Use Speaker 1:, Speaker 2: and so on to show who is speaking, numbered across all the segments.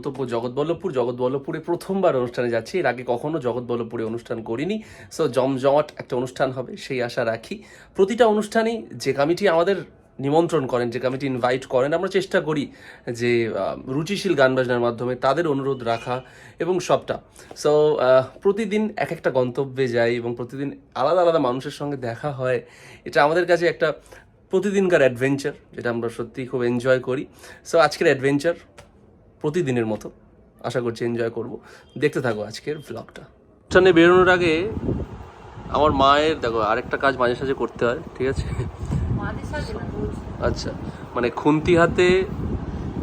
Speaker 1: গন্তব্য জগৎবল্লভপুরে প্রথমবার অনুষ্ঠানে যাচ্ছি। এর আগে কখনো জগৎবল্লভপুরে অনুষ্ঠান করিনি, সো জমজমাট একটা অনুষ্ঠান হবে সেই আশা রাখি। প্রতিটা অনুষ্ঠানেই যে কমিটি আমাদের নিমন্ত্রণ করেন, যে কমিটি ইনভাইট করেন, আমরা চেষ্টা করি যে রুচিশীল গান বাজনার মাধ্যমে তাদের অনুরোধ রাখা এবং সবটা। সো প্রতিদিন এক একটা গন্তব্যে যাই এবং প্রতিদিন আলাদা আলাদা মানুষের সঙ্গে দেখা হয়। এটা আমাদের কাছে একটা প্রতিদিনকার অ্যাডভেঞ্চার, যেটা আমরা সত্যিই খুব এনজয় করি। সো আজকের অ্যাডভেঞ্চার প্রতিদিনের মতো, আশা করছি এনজয় করব। দেখতে থাকো আজকের ব্লগটা। অনুষ্ঠানে বেরোনোর আগে আমার মায়ের দেখো আরেকটা কাজ মাঝে সাঝে করতে হয়, ঠিক আছে? আচ্ছা, মানে খুন্তি হাতে,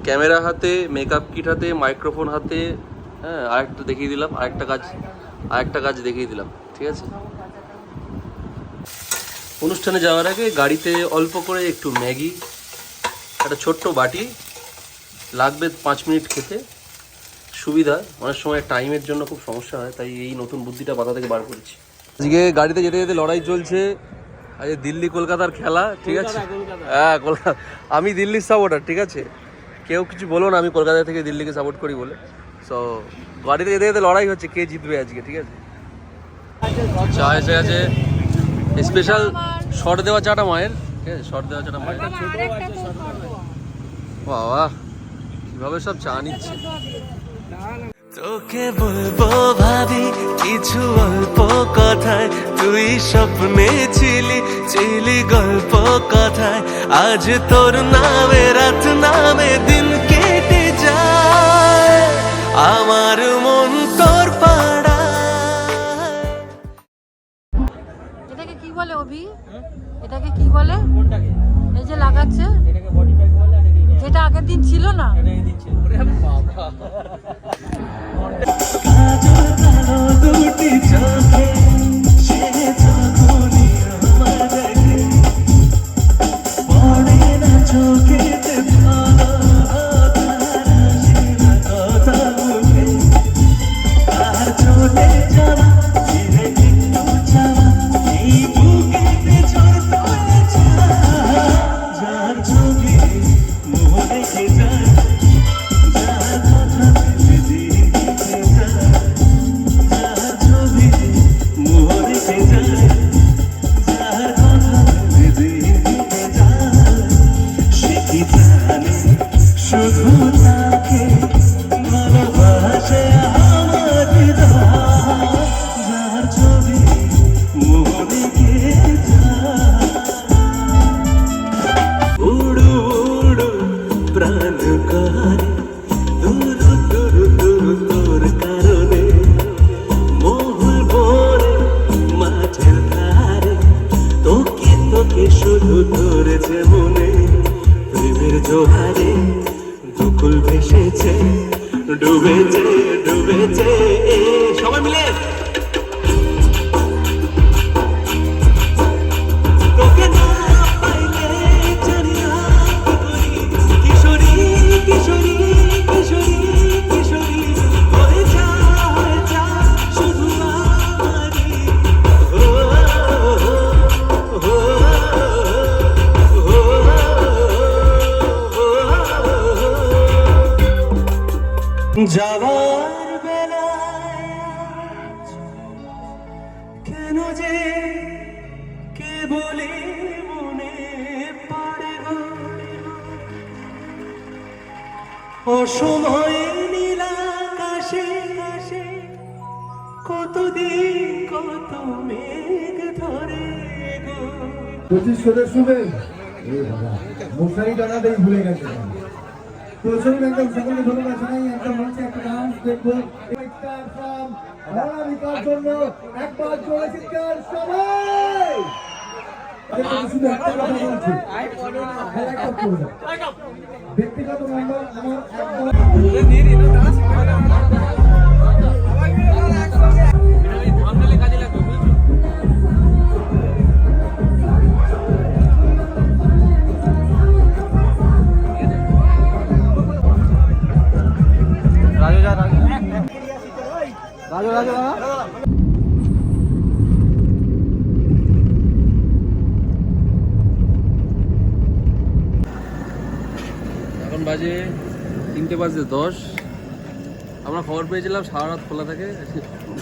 Speaker 1: ক্যামেরা হাতে, মেকআপ কিট হাতে, মাইক্রোফোন হাতে, হ্যাঁ, আরেকটা দেখিয়ে দিলাম, আরেকটা কাজ দেখিয়ে দিলাম, ঠিক আছে? অনুষ্ঠানে যাওয়ার আগে গাড়িতে অল্প করে একটু ম্যাগি, একটা ছোট্ট বাটি, লাগবে 5 মিনিট খেতে, সুবিধা। অনেক সময় টাইমের জন্য খুব সমস্যা হয়, তাই এই নতুন বুদ্ধিটা মাথা থেকে বার করেছি। আজকে গাড়িতে যেতে যেতে লড়াই চলছে, আজ দিল্লি কলকাতার খেলা, ঠিক আছে? হ্যাঁ, কলকাতা, আমি দিল্লির সাপোর্টার, ঠিক আছে? কেউ কিছু বলো না আমি কলকাতা থেকে দিল্লিকে সাপোর্ট করি বলে। সো গাড়িতে যেতে যেতে লড়াই হচ্ছে কে জিতবে আজকে, ঠিক আছে? চা এসে গেছে, স্পেশাল শর্ট দেওয়া চাটা মায়ের, ঠিক আছে? শর্ট দেওয়া চাটা মায়ের। বাবা কিভাবে সব চা নিচ্ছে।
Speaker 2: তোকে বলবো ভাবি কিছু অল্প কথায়, তুই স্বপ্নে ছিলি গল্প কথায়, আজ তোর নামে রাত নামে দিন কেটে যায়, আমার মন তোর পাড়ায়।
Speaker 3: এটাকে কি বলে অভি? এটাকে কি বলে? এই যে লাগাচ্ছে, যেটা আগের দিন ছিল না।
Speaker 2: দুটি চোখে সে যখনই আমার দেখে, পড়ে না চোখেতে ভালো, তার আসে না কথা মুখে, আর চলে যাওয়া ফিরে একটু যাওয়া, এই বুকেতে ঝড় তুলে যায়, যার ছবি মোহ রেখে যায়, যার কথা ভেবে দিন কেটে যায়, যার ছবি মোহ রেখে যায়, যার কথা ভেবে দিন কেটে যায়, সে কি জানে শুধু তাকে ভালোবাসে আমার হৃদয়, যার ছবি মোহ রেখে যায়। উড়ু উড়ু প্রাণ করে দূর দূর দূর তোর কারণে, মহুল ভরে মাঠের ধারে, তোকে তোকে শুধু ধরেছে মনে, প্রেমের জোয়ারে দুকুল ভেসেছে, ডুবেছে ডুবেছে সবাই মিলে। তোকে না পাইলে জানি না কি করি, কিশোরী কিশোরী কিশোরী কিশোরী হয়ে যা শুধু আমারই। ও ও যাওয়ার বেলায় কেন যে কে বলে মনে পড়ে গো, অসময়ে নীল আকাশে কতদিন কত মেঘ ধরে গো।
Speaker 4: 25 সদস্য শুনবেন, মশারি টানাতেই ভুলে গেছে। তো চলুন একদম সকলকে ধন্যবাদ জানাই। একদম মঞ্চে একটা ডান্স দেখবো অনামিকার জন্য, একবার জোরে চিৎকার সবাই। শুধু একটা কথা বলছি, ব্যক্তিগত নাম্বার আমার
Speaker 1: এখন বাজে 3:10, আমরা খবর পেয়েছিলাম সারা রাত খোলা থাকে,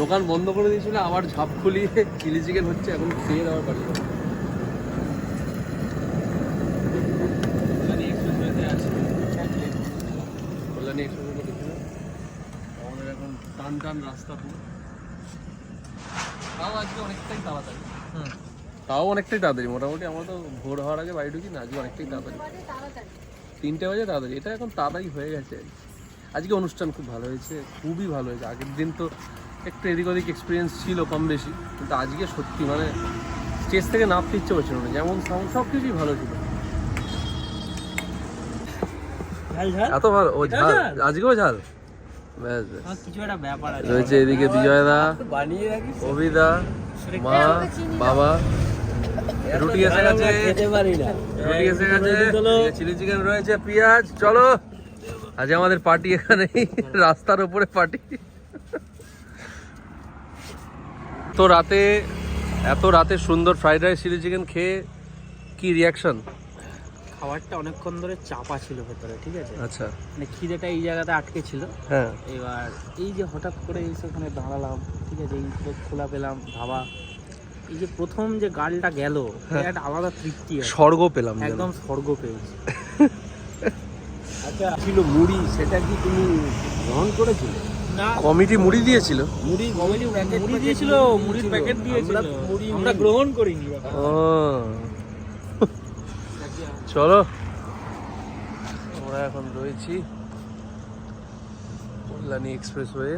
Speaker 1: দোকান বন্ধ করে দিয়েছিল, আবার ঝাপ খুলিয়ে চিলি চিকেন হচ্ছে, এখন খেয়ে দেওয়ার পারি। কল্যাণী এক্সপ্রেসওয়ে দেখে নাও। আমাদের এখন টান টান রাস্তা পুরো, তাও আজকে অনেকটাই তাড়াতাড়ি। তাও অনেকটাই তাড়াতাড়ি, মোটামুটি আমরা তো ভোর হওয়ার আগে বাড়ি ঢুকি না, আজকে অনেকটাই তাড়াতাড়ি, 3টে বাজে তাড়াতাড়ি। এটা এখন তাড়াতাড়ি হয়ে গেছে। আজকে অনুষ্ঠান খুব ভালো হয়েছে, খুবই ভালো হয়েছে। আগের দিন তো একটু এদিক ওদিক এক্সপিরিয়েন্স ছিল কম বেশি, কিন্তু আজকে সত্যি মানে স্টেজ থেকে নামতে ইচ্ছে করছিল না, যেমন সাউন্ড সব কিছুই ভালো ছিল। এত ভালো ও ঝাল, আজকেও ঝাল। ব্যাস ব্যাস,
Speaker 2: কিছু একটা ব্যাপার আছে।
Speaker 1: রয়েছে এদিকে বিজয়দা,
Speaker 2: বানিয়ে রাখিস,
Speaker 1: অভিদা, মা, বাবা। রুটি এসে গেছে,
Speaker 2: খেতে পারি না।
Speaker 1: রুটি এসে গেছে, চিলি চিকেন রয়েছে, পেঁয়াজ। চলো আজ আমাদের পার্টি এখানে, রাস্তার উপরে পার্টি। তো রাতে, এত রাতে সুন্দর ফ্রাইড রাইস চিলি চিকেন খেয়ে কি রিয়াকশন?
Speaker 2: খাবারটা অনেকক্ষণ ধরে চাপা ছিল ভেতরে, ঠিক আছে,
Speaker 1: আচ্ছা,
Speaker 2: মানে খিদেটা এই জায়গাতে আটকে ছিল।
Speaker 1: হ্যাঁ,
Speaker 2: এবার এই যে হঠাৎ করে এসে ওখানে দাঁড়ালাম, ঠিক আছে, এই চোখ খোলা পেলাম, ভাবা এই যে প্রথম যে গালটা গেল, একটা আলাদা তৃপ্তি আছে,
Speaker 1: স্বর্গ পেলাম যেন।
Speaker 2: একদম স্বর্গ পেয়েছি। আচ্ছা, ছিল মুড়ি, সেটা কি তুমি গ্রহণ করেছিলে? না,
Speaker 1: কমিটি মুড়ি দিয়েছিল।
Speaker 2: মুড়ি মুড়ি দিয়েছিল, মুড়ির প্যাকেট দিয়েছিল, আমরা গ্রহণ করিনি।
Speaker 1: ও চলো, আমরা এখন রয়েছি কল্যাণী এক্সপ্রেসওয়ে।